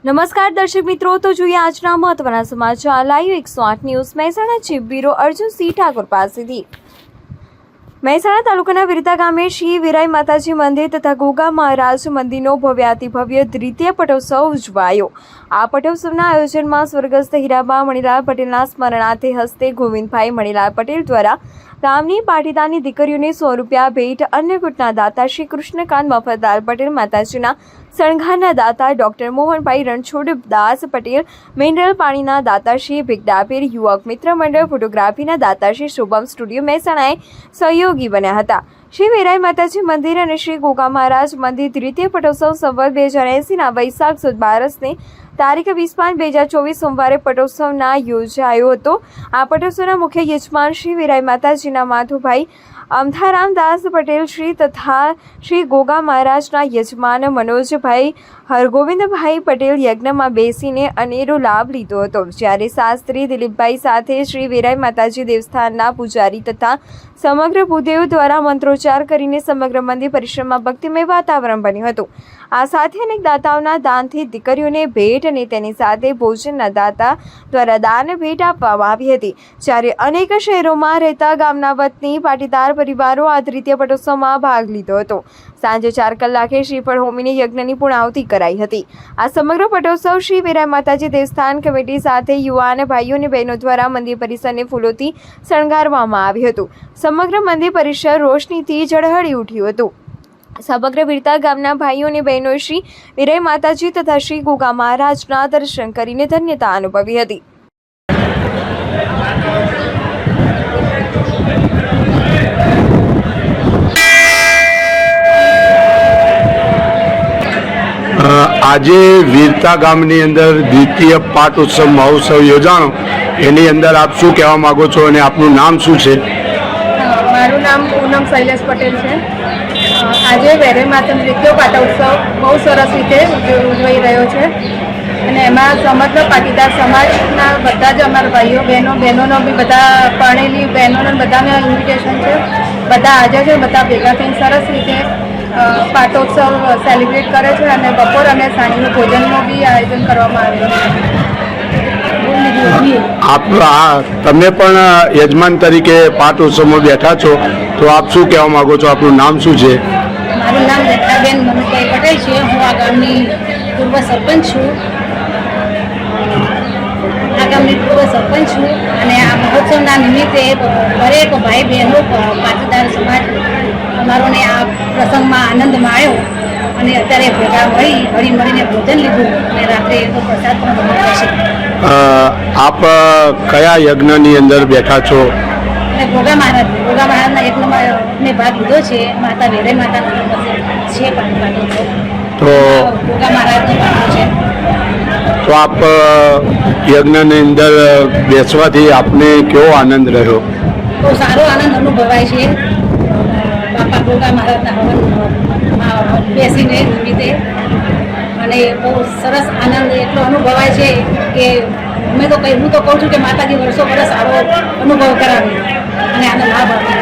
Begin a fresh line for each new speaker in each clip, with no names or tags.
નમસ્કાર દર્શક મિત્રો, તો જોઈએ આજના મહત્વના સમાચાર live 108 news Mehsana chief bureau Arjun Singh Thakor પાસેથી। મહેસાણા તાલુકાના વિરતા ગામે શ્રી વિરાય માતાજી મંદિર તથા ગોગા મહારાજ મંદિરનો ભવ્યાતિભવ્ય દ્વિતીય પટોત્સવ ઉજવાયો। આ પટોત્સવના આયોજનમાં સ્વર્ગસ્થ હીરાબા મણીલાલ પટેલના સ્મરણાર્થે હસ્તે ગોવિંદભાઈ મણીલાલ પટેલ દ્વારા ગામની પાટીદારની દીકરીઓને 100 રૂપિયા ભેટ, અન્નકૂટના દાતા શ્રી કૃષ્ણકાંત મફતલાલ પટેલ, માતાજીના શણગારના દાતા ડોક્ટર મોહનભાઈ રણછોડદાસ પટેલ, મિનરલ પાણીના દાતા શ્રી ભીગડાપીર, યુવક મિત્ર મંડળ ફોટોગ્રાફીના દાતા શ્રી શુભમ સ્ટુડિયો મહેસાણાએ સહયોગી બન્યા હતા। શ્રી વિરાય માતાજી મંદિર અને શ્રી ગોગા મહારાજ મંદિર દ્વિતીય પટોત્સવ સંવત 2080ના વૈશાખ સુદ 12ને તારીખ 20/5/2024 સોમવારે પટોત્સવના યોજાયો હતો। આ પટોત્સવના મુખ્ય યજમાન શ્રી વિરાય માતાજીના માધુભાઈ અમથારામદાસ પટેલ શ્રી તથા શ્રી ગોગા મહારાજના યજમાન મનોજભાઈ હરગોવિંદભાઈ પટેલ યજ્ઞમાં બેસીને અનેરો લાભ લીધો હતો। જ્યારે શાસ્ત્રી દિલીપભાઈ સાથે શ્રી વિરાય માતાજી દેવસ્થાનના પૂજારી તથા સમગ્ર ભૂદેવ દ્વારા મંત્રોચ્ચાર કરીને સમગ્ર મંદિર પરિસરમાં ભક્તિમય વાતાવરણ બન્યું હતું। આ સાથે અનેક દાતાઓના દાનથી દીકરીઓને ભેટ અને તેની સાથે ભોજનના દાતા દ્વારા દાન ભેટ આપવામાં આવી હતી। જ્યારે અનેક શહેરોમાં રહેતા ગામના વતની પાટીદાર પરિવારો આ દ્વિતીય પટોત્સવમાં ભાગ લીધો હતો। સાંજે 4 કલાકે શ્રીફળ હોમીને યજ્ઞની પૂર્ણાહુતિ કરાઈ હતી। આ સમગ્ર પટોત્સવ શ્રી વિરાય માતાજી દેવસ્થાન કમિટી સાથે યુવાન ભાઈઓ અને બહેનો દ્વારા મંદિર પરિસરને ફૂલોથી શણગારવામાં આવ્યું હતું। સમગ્ર મંદિર પરિસર રોશનીથી ઝળહળી ઉઠ્યું હતું। સમગ્ર વિરતા ગામના ભાઈઓ અને બહેનોએ શ્રી વિરાય માતાજી તથા શ્રી ગોગા મહારાજના દર્શન કરીને ધન્યતા અનુભવી હતી।
આજે વીરતા ગામની અંદર દ્વિતીય પાટોત્સવ મહોત્સવ યોજાણો, એની અંદર આપ શું કહેવા માંગો છો અને આપનું નામ શું છે?
મારું નામ પૂનમ શૈલેષ પટેલ છે। આજે વિરાય માતાનો દ્વિતીય પાટોત્સવ બહુ સરસ રીતે ઉજવાઈ રહ્યો છે અને એમાં સમગ્ર પાટીદાર સમાજના બધા જ અમારા ભાઈઓ બહેનોનો બી બધા પરણેલી બહેનોને બધાને ઇન્વિટેશન છે, બધા હાજર છે, બધા ભેગા થઈને સરસ રીતે પાટોત્સવ સેલિબ્રેટ કરે છે અને બપોર અને સાંજનું ભોજનનું બી આયોજન કરવામાં આવ્યું છે।
તમે પણ યજમાન તરીકે પાટોત્સવમાં બેઠા છો, તો આપ શું કહેવા માંગો છો? આપનું નામ શું છે?
મારું નામ દત્તાબેન મનુભાઈ પટેલ છે। હું આ ગામની પૂર્વ સરપંચ છું અને આ મહોત્સવના નિમિત્તે દરેક ભાઈ બહેનો પાટીદાર સમાજ અમારોને આ પ્રસંગમાં આનંદ માણ્યો અને અત્યારે ભેગા મળીને ભોજન લીધું અને રાત્રે એનો પ્રસાદ પણ બનાવ્યો છે।
આપ કયા યજ્ઞની અંદર બેઠા છો?
અને ગોગા મહારાજના યજ્ઞમાં મેં ભાગ લીધો છે। માતા વિરાય માતાના છે પાટોત્સવ,
તો
ગોગા મહારાજનો ભાગ છે।
તો આપ યજ્ઞની અંદર બેસવાથી આપને કેવો આનંદ રહ્યો?
બહુ સારો આનંદ અનુભવાય છે। બાપા ગોગા મહારાજના હવનમાં બેસીને નિમિત્તે અને બહુ સરસ આનંદ એટલો અનુભવાય છે કે હું તો કહું છું કે માતાજી વર્ષો વર્ષ સારો અનુભવ કરાવે અને આનો લાભ આપે।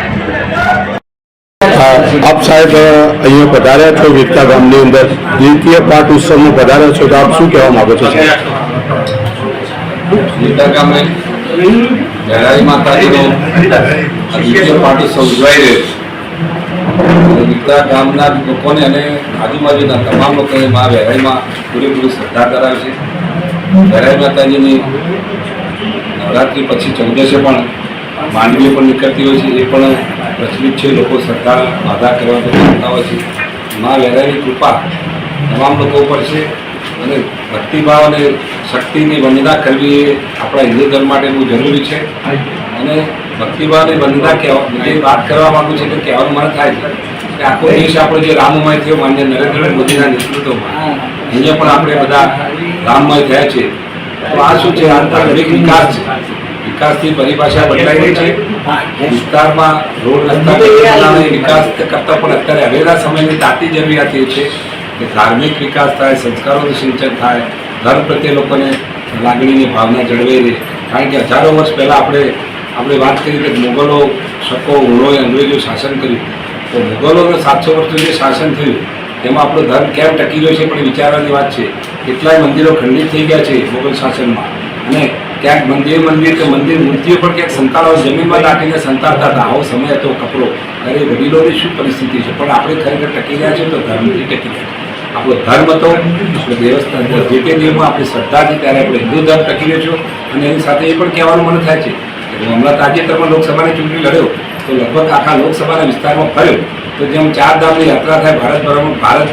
આપ સાહેબ અહીંયા પધાર્યા છો વિરતા ગામની અંદર, દ્વિતીય પાટોત્સવમાં પધાર્યા છો, તો આપ શું કહેવા માંગો છો?
વિરતા ગામે વિરાય માતાજીનો દ્વિતીય પાટોત્સવ ઉજવાઈ રહ્યો છે। વિરતા ગામના લોકોને અને આજુબાજુના તમામ લોકોને મા વિરાયમાં પૂરેપૂરી શ્રદ્ધા કરાવે છે। વિરાય માતાજીની નવરાત્રિ પછી 14 પણ માંડવીઓ પણ નીકળતી હોય છે, એ પણ પ્રચલિત છે। લોકો શ્રદ્ધા આધાર કરવા કરતા હોય છે। મા વિરાયની કૃપા તમામ લોકો ઉપર છે અને ભક્તિભાવ અને શક્તિની વંદના કરવી એ આપણા હિન્દુ ધર્મ માટે બહુ જરૂરી છે। અને ભક્તિભાવની વંદના જે વાત કરવા માગું છે, તો કહેવાનું મને થાય છે કે આખો દેશ આપણો જે રામમય થયો માન્ય નરેન્દ્ર મોદીના નેતૃત્વમાં, અહીંયા પણ આપણે બધા રામમય થયા છે। તો આ શું છે? આ ધાર્મિક વિકાસ છે। વિકાસની પરિભાષા બદલાઈ રહી છે। વિસ્તારમાં રોડ રસ્તા વિકાસ કરતાં પણ અત્યારે હવેના સમયની તાતી જરૂરિયાત એ છે કે ધાર્મિક વિકાસ થાય, સંસ્કારોનું સિંચન થાય, ધર્મ પ્રત્યે લોકોને લાગણીની ભાવના જળવાઈ રહે। કારણ કે હજારો વર્ષ પહેલાં આપણે વાત કરી કે મુગલો, શકો, હુણોએ, અંગ્રેજો શાસન કર્યું, તો મુગલોને 700 વર્ષનું જે શાસન થયું તેમાં આપણો ધર્મ કેમ ટકી રહ્યો છે પણ વિચારવાની વાત છે। કેટલાય મંદિરો ખંડિત થઈ ગયા છે મોગલ શાસનમાં, અને ક્યાંક મંદિર મૂર્તિઓ પણ ક્યાંક સંતાડો જમીનમાં નાખીને સંતાડતા હતા. આવો સમય હતો કપરો. ત્યારે વડીલોની શું પરિસ્થિતિ છે, પણ આપણે ખરેખર ટકી રહ્યા છે તો ધર્મથી ટકી રહ્યા છે. આપણો ધર્મ હતો, આપણે દેવસ્થાન જે તે દેવમાં આપણી શ્રદ્ધા હતી, ત્યારે આપણે હિન્દુ ધર્મ ટકી રહ્યો છો. અને એની સાથે એ પણ કહેવાનું મન થાય છે કે હું હમણાં તાજેતરમાં લોકસભાની ચૂંટણી લડ્યો તો લગભગ આખા લોકસભાના વિસ્તારમાં ફર્યો તો જેમ 4 ધામની યાત્રા થાય, ભારત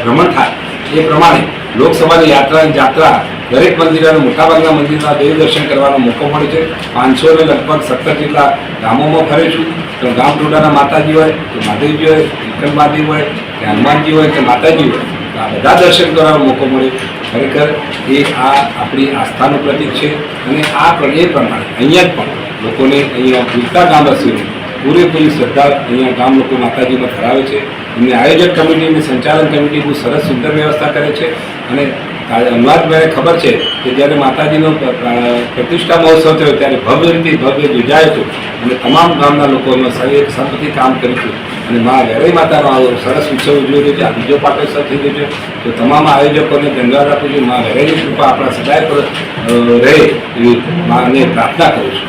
ભ્રમણ થાય, એ પ્રમાણે લોકસભાની જાત્રા દરેક મંદિર અને મોટાભાગના મંદિરના દેવ દર્શન કરવાનો મોકો મળે છે. 500 ને લગભગ 17 જેટલા ગામોમાં ફરે છું. તો ગામ ટોળાના માતાજી હોય તો મહાદેવજી હોય, વિક્રમ મહાદેવ હોય કે હનુમાનજી હોય કે માતાજી હોય, આ બધા દર્શન કરવાનો મોકો મળે. ખરેખર એ આ આપણી આસ્થાનું પ્રતીક છે. અને આ એ પ્રમાણે અહીંયા જ પણ લોકોને અહીંયા વીરતા ગામવાસીઓને પૂરેપૂરી શ્રદ્ધા અહીંયા ગામ લોકો માતાજીમાં ધરાવે છે. એમની આયોજક કમિટી અને સંચાલન કમિટી બહુ સરસ સુંદર વ્યવસ્થા કરે છે. અને અનુવાદભાઈને ખબર છે કે જ્યારે માતાજીનો પ્રતિષ્ઠા મહોત્સવ થયો ત્યારે ભવ્ય રીતે ભવ્ય યોજાયો હતો અને તમામ ગામના લોકોનો એક સંપત્તિ કામ કર્યું હતું. અને મા વેરાઈ માતાનો આવો સરસ ઉત્સવ ઉજવ્યો છે. આ બીજો પાટોત્સવ થઈ ગયો છે. તો તમામ આયોજકોને ધન્યવાદ આપું છું. મા વેરાઈની કૃપા આપણા સદાય પર રહે એવી માને પ્રાર્થના કરું છું.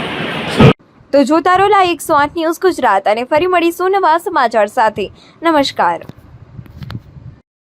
તો જોતા રહો લાઈવ 108 ન્યૂઝ ગુજરાત અને ફરી મળીશું નવા સમાચાર સાથે. નમસ્કાર.